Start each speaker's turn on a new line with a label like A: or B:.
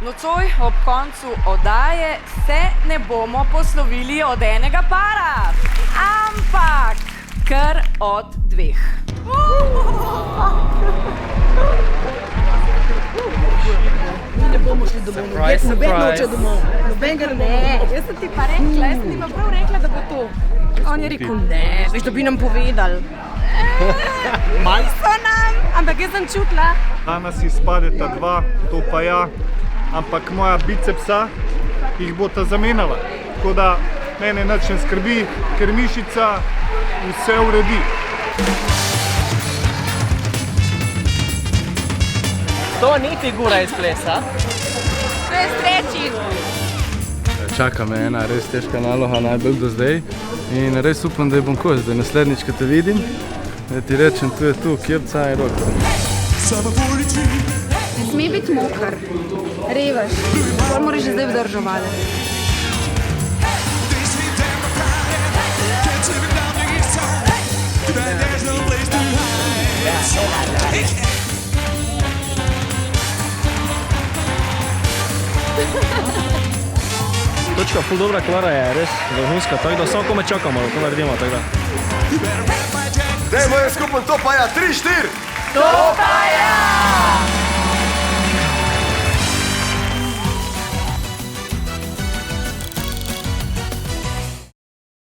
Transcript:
A: Nocoj ob koncu oddaje se ne bomo poslovili od enega para, ampak kar od dveh.
B: Ne bomo šli domov, noben noče domov.
A: Jaz sem ti pa rekla, jaz sem ti pa prav rekla, da bo to. On je rekel, ne, veš, da bi nam povedali. So nam, ampak jaz sem čutila.
C: Danes izpadeta dva, to pa ja, ampak moja bicepsa jih bota zamenjala. Tako da mene nič ne skrbi, ker mišica vse uredi.
D: To ni figura iz plesa.
A: To je stretching.
E: Čaka me ena res težka naloga, najbolj do zdaj. In res upam, da bom kos, da naslednjič, ko te vidim, da ti rečem, tu je tu, kjepca in rok.
F: Ne sme biti mokr, revaš, to moraš že zdaj vdržovati.
D: Točka ful dobra kvara je, res vrhunska, tako da samo kome čakamo, da to naredimo, tako da.
G: Dajmo je skupaj, to pa ja, 3-4!
A: To